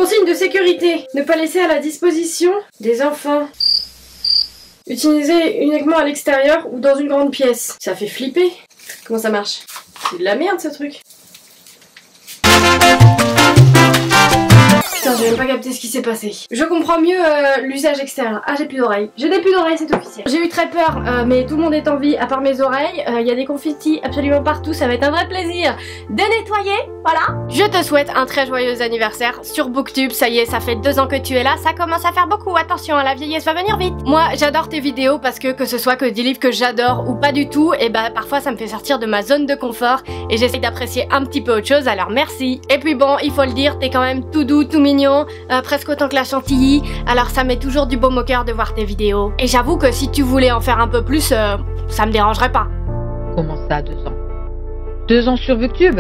Consigne de sécurité. Ne pas laisser à la disposition des enfants. Utiliser uniquement à l'extérieur ou dans une grande pièce. Ça fait flipper. Comment ça marche? C'est de la merde ce truc. Putain, j'ai même pas capté ce qui s'est passé. Je comprends mieux l'usage externe. Ah, j'ai plus d'oreilles. Je n'ai plus d'oreilles, c'est officiel. J'ai eu très peur, mais tout le monde est en vie à part mes oreilles. Il y a des confettis absolument partout. Ça va être un vrai plaisir de nettoyer. Voilà. Je te souhaite un très joyeux anniversaire sur Booktube. Ça y est, ça fait 2 ans que tu es là. Ça commence à faire beaucoup. Attention, la vieillesse va venir vite. Moi, j'adore tes vidéos parce que ce soit que des livres que j'adore ou pas du tout, et bah parfois ça me fait sortir de ma zone de confort et j'essaye d'apprécier un petit peu autre chose. Alors merci. Et puis bon, il faut le dire, t'es quand même tout doux, tout mignon, presque autant que la chantilly. Alors ça met toujours du baume au cœur de voir tes vidéos. Et j'avoue que si tu voulais en faire un peu plus, ça me dérangerait pas. Comment ça, 2 ans? 2 ans sur Booktube?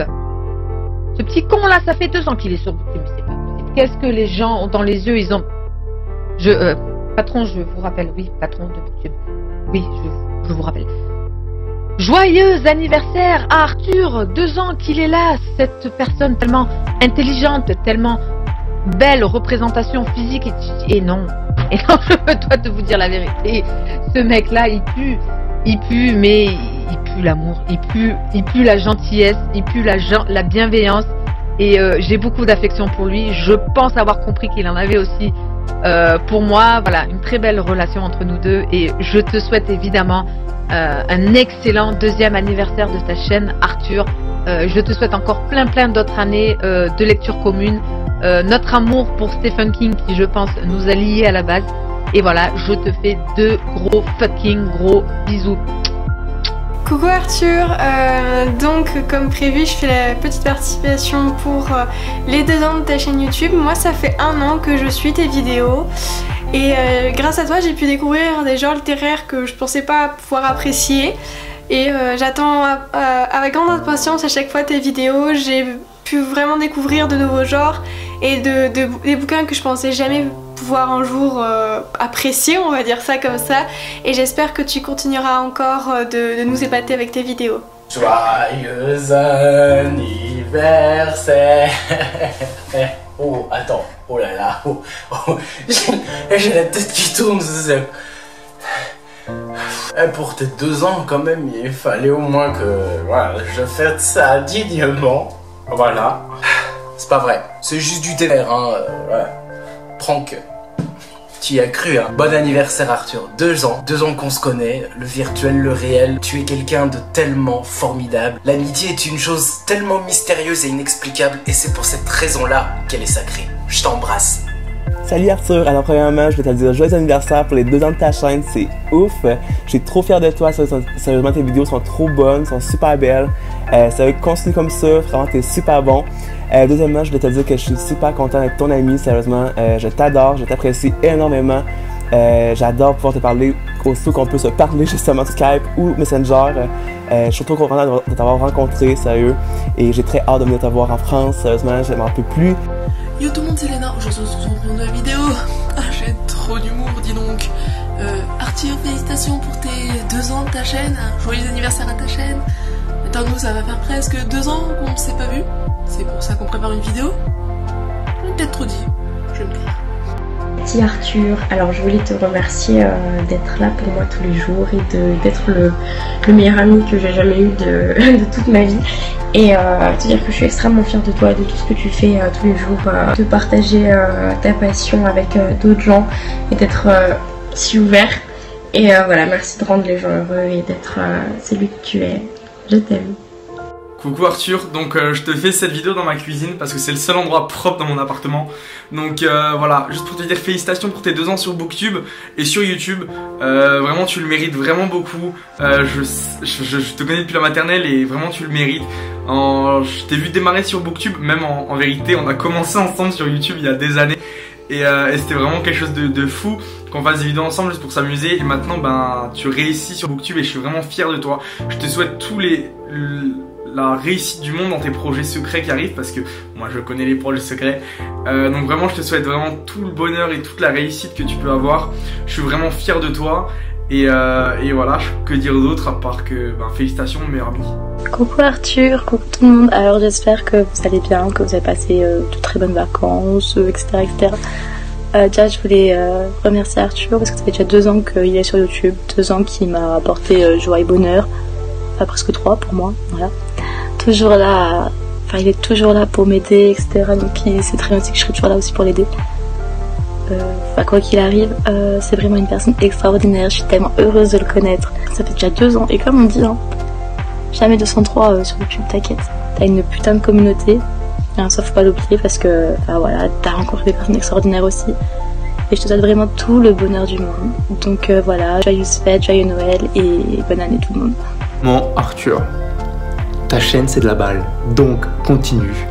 Ce petit con là, ça fait 2 ans qu'il est sur Booktube, c'est pas possible. Qu'est-ce que les gens ont dans les yeux? Ils ont... patron, je vous rappelle, oui, patron de Booktube. Oui, je vous rappelle. Joyeux anniversaire à Arthur, 2 ans qu'il est là, cette personne tellement intelligente, tellement belle représentation physique et non, je me dois de vous dire la vérité, ce mec là il pue, mais il pue l'amour, il pue la gentillesse, il pue la bienveillance et j'ai beaucoup d'affection pour lui. Je pense avoir compris qu'il en avait aussi pour moi. Voilà, une très belle relation entre nous deux et je te souhaite évidemment un excellent 2e anniversaire de ta chaîne, Arthur. Je te souhaite encore plein d'autres années de lecture commune, notre amour pour Stephen King qui je pense nous a liés à la base. Et voilà, je te fais 2 gros fucking gros bisous. Coucou Arthur, donc comme prévu je fais la petite participation pour les 2 ans de ta chaîne YouTube. Moi ça fait 1 an que je suis tes vidéos et grâce à toi j'ai pu découvrir des genres littéraires que je pensais pas pouvoir apprécier et j'attends avec grande impatience à chaque fois tes vidéos. J'ai pu vraiment découvrir de nouveaux genres et des bouquins que je pensais jamais pouvoir un jour apprécier, on va dire ça comme ça, et j'espère que tu continueras encore de nous épater avec tes vidéos. Joyeux anniversaire. Oh, attends, oh là là, j'ai la tête qui tourne. Pour tes 2 ans quand même, il fallait au moins que voilà, je fête ça dignement. Voilà. C'est pas vrai, c'est juste du délire, hein. Ouais. Prank. Tu y as cru, hein. Bon anniversaire Arthur, 2 ans qu'on se connaît, le virtuel, le réel. Tu es quelqu'un de tellement formidable. L'amitié est une chose tellement mystérieuse et inexplicable et c'est pour cette raison-là qu'elle est sacrée. Je t'embrasse. Salut Arthur, alors premièrement je vais te dire joyeux anniversaire pour les 2 ans de ta chaîne, c'est ouf. Je suis trop fier de toi, sérieusement tes vidéos sont trop bonnes, sont super belles. Sérieux, continue comme ça, vraiment t'es super bon. Deuxièmement je vais te dire que je suis super content d'être ton ami, sérieusement, je t'adore, je t'apprécie énormément. J'adore pouvoir te parler aussitôt qu'on peut se parler justement Skype ou Messenger. Je suis trop content de t'avoir rencontré, sérieux, et j'ai très hâte de venir te voir en France, sérieusement je m'en peux plus. Yo tout le monde, c'est Léna, aujourd'hui on se retrouve pour une nouvelle vidéo. Ah, j'ai trop d'humour, dis donc. Arthur, félicitations pour tes 2 ans de ta chaîne, joyeux anniversaire à ta chaîne. Attends, nous ça va faire presque 2 ans qu'on s'est pas vu, c'est pour ça qu'on prépare une vidéo. J'ai peut-être trop dit, je vais me taire. Petit Arthur, alors je voulais te remercier d'être là pour moi tous les jours et d'être le meilleur ami que j'ai jamais eu de toute ma vie. Et te dire que je suis extrêmement fière de toi et de tout ce que tu fais tous les jours, de partager ta passion avec d'autres gens et d'être si ouvert. Et voilà, merci de rendre les gens heureux et d'être celui que tu es. Je t'aime. Coucou Arthur, donc je te fais cette vidéo dans ma cuisine parce que c'est le seul endroit propre dans mon appartement. Donc voilà, juste pour te dire félicitations pour tes 2 ans sur Booktube et sur YouTube. Vraiment tu le mérites vraiment beaucoup. Je te connais depuis la maternelle et vraiment tu le mérites. Je t'ai vu démarrer sur Booktube, même en vérité on a commencé ensemble sur YouTube il y a des années. Et c'était vraiment quelque chose de fou qu'on fasse des vidéos ensemble juste pour s'amuser. Et maintenant ben tu réussis sur Booktube et je suis vraiment fier de toi. Je te souhaite la réussite du monde dans tes projets secrets qui arrivent parce que moi je connais les projets secrets. Donc vraiment je te souhaite vraiment tout le bonheur et toute la réussite que tu peux avoir. Je suis vraiment fier de toi et voilà, que dire d'autre à part que ben, félicitations, meilleur ami. Coucou Arthur, coucou tout le monde. Alors j'espère que vous allez bien, que vous avez passé de très bonnes vacances, etc. etc. Déjà je voulais remercier Arthur parce que ça fait déjà 2 ans qu'il est sur YouTube, 2 ans qu'il m'a apporté joie et bonheur, enfin presque 3 pour moi, voilà. Toujours là, enfin il est toujours là pour m'aider, etc. Donc il sait très bien aussi que je serai toujours là aussi pour l'aider. Quoi qu'il arrive, c'est vraiment une personne extraordinaire, je suis tellement heureuse de le connaître. Ça fait déjà 2 ans et comme on dit, hein, jamais 203 sur YouTube, t'inquiète. T'as une putain de communauté, hein, ça faut pas l'oublier parce que voilà, t'as rencontré des personnes extraordinaires aussi. Et je te souhaite vraiment tout le bonheur du monde. Donc voilà, joyeuse fête, joyeux Noël et bonne année tout le monde. Bon Arthur, ta chaîne c'est de la balle, donc continue.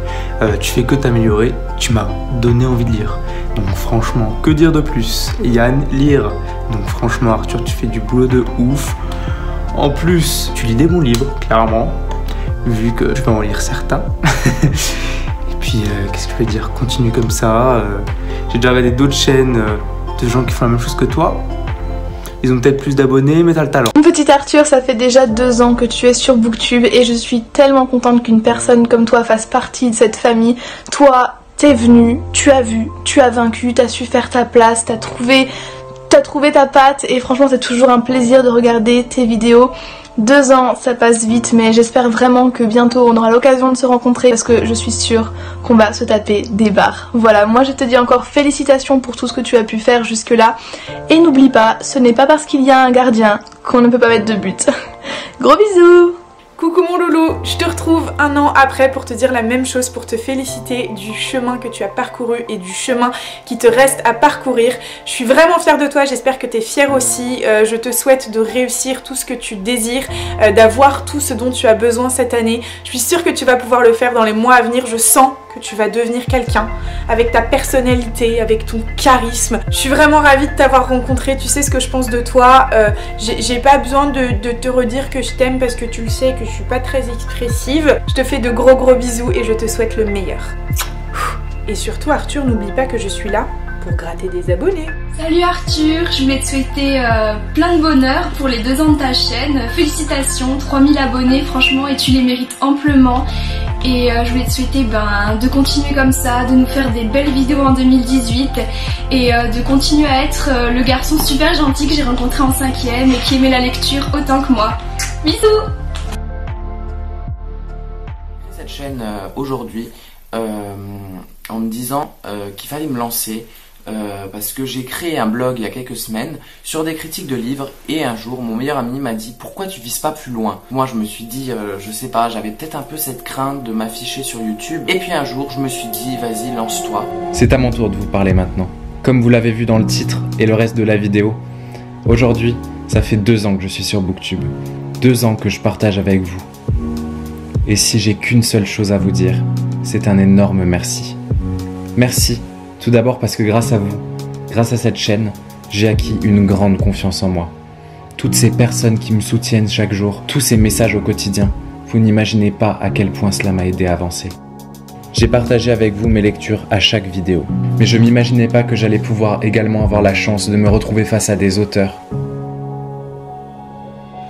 Tu fais que t'améliorer, tu m'as donné envie de lire. Donc franchement, que dire de plus? Yann, lire. Donc franchement Arthur, tu fais du boulot de ouf. En plus, tu lis des bons livres, clairement, vu que je vais en lire certains. Et puis, qu'est-ce que je vais dire? Continue comme ça. J'ai déjà regardé d'autres chaînes de gens qui font la même chose que toi. Ils ont peut-être plus d'abonnés, mais t'as le talent. Mon petit Arthur, ça fait déjà 2 ans que tu es sur Booktube et je suis tellement contente qu'une personne comme toi fasse partie de cette famille. Toi, t'es venu, tu as vu, tu as vaincu, t'as su faire ta place, t'as trouvé ta patte et franchement c'est toujours un plaisir de regarder tes vidéos. 2 ans ça passe vite mais j'espère vraiment que bientôt on aura l'occasion de se rencontrer parce que je suis sûre qu'on va se taper des barres. Voilà, moi je te dis encore félicitations pour tout ce que tu as pu faire jusque là et n'oublie pas, ce n'est pas parce qu'il y a un gardien qu'on ne peut pas mettre de but. Gros bisous. Coucou mon loulou, je te retrouve 1 an après pour te dire la même chose, pour te féliciter du chemin que tu as parcouru et du chemin qui te reste à parcourir. Je suis vraiment fière de toi, j'espère que tu es fière aussi. Je te souhaite de réussir tout ce que tu désires, d'avoir tout ce dont tu as besoin cette année. Je suis sûre que tu vas pouvoir le faire dans les mois à venir, je sens que tu vas devenir quelqu'un avec ta personnalité, avec ton charisme. Je suis vraiment ravie de t'avoir rencontré, tu sais ce que je pense de toi. J'ai pas besoin de te redire que je t'aime parce que tu le sais que je suis pas très expressive. Je te fais de gros bisous et je te souhaite le meilleur. Et surtout Arthur, n'oublie pas que je suis là pour gratter des abonnés. Salut Arthur, je voulais te souhaiter plein de bonheur pour les 2 ans de ta chaîne. Félicitations, 3000 abonnés franchement et tu les mérites amplement. Et je voulais te souhaiter de continuer comme ça, de nous faire des belles vidéos en 2018 et de continuer à être le garçon super gentil que j'ai rencontré en 5e et qui aimait la lecture autant que moi. Bisous. Cette chaîne aujourd'hui en me disant qu'il fallait me lancer parce que j'ai créé un blog il y a quelques semaines sur des critiques de livres et un jour mon meilleur ami m'a dit pourquoi tu vises pas plus loin. Moi je me suis dit je sais pas, j'avais peut-être un peu cette crainte de m'afficher sur YouTube et puis un jour je me suis dit vas-y lance-toi. C'est à mon tour de vous parler maintenant. Comme vous l'avez vu dans le titre et le reste de la vidéo, aujourd'hui ça fait 2 ans que je suis sur Booktube, 2 ans que je partage avec vous. Et si j'ai qu'une seule chose à vous dire, c'est un énorme merci. Merci. Tout d'abord parce que grâce à vous, grâce à cette chaîne, j'ai acquis une grande confiance en moi. Toutes ces personnes qui me soutiennent chaque jour, tous ces messages au quotidien, vous n'imaginez pas à quel point cela m'a aidé à avancer. J'ai partagé avec vous mes lectures à chaque vidéo, mais je m'imaginais pas que j'allais pouvoir également avoir la chance de me retrouver face à des auteurs,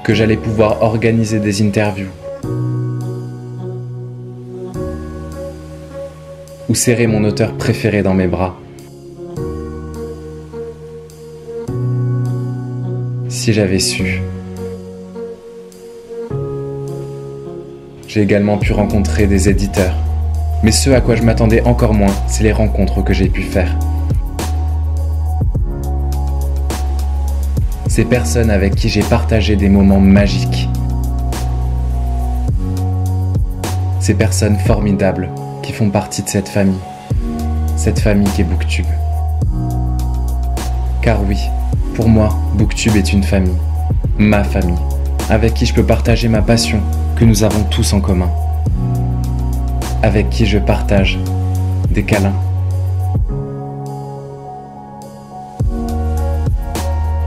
que j'allais pouvoir organiser des interviews, ou serrer mon auteur préféré dans mes bras. Si j'avais su. J'ai également pu rencontrer des éditeurs. Mais ce à quoi je m'attendais encore moins, c'est les rencontres que j'ai pu faire. Ces personnes avec qui j'ai partagé des moments magiques. Ces personnes formidables qui font partie de cette famille qui est Booktube. Car oui, pour moi, Booktube est une famille, ma famille, avec qui je peux partager ma passion que nous avons tous en commun, avec qui je partage des câlins,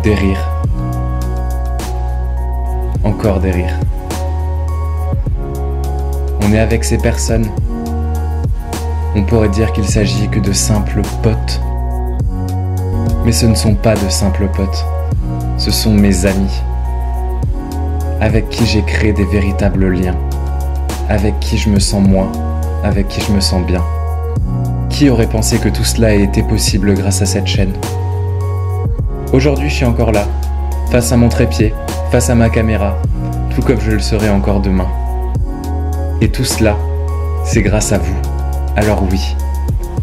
des rires, encore des rires. On est avec ces personnes. On pourrait dire qu'il s'agit que de simples potes. Mais ce ne sont pas de simples potes. Ce sont mes amis, avec qui j'ai créé des véritables liens. avec qui je me sens moi, avec qui je me sens bien. Qui aurait pensé que tout cela ait été possible grâce à cette chaîne? Aujourd'hui, je suis encore là, face à mon trépied, face à ma caméra, tout comme je le serai encore demain. Et tout cela, c'est grâce à vous. Alors oui,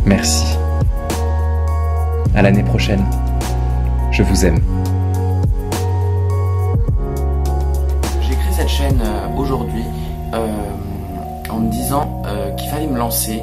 merci. À l'année prochaine. Je vous aime. J'ai créé cette chaîne aujourd'hui en me disant qu'il fallait me lancer.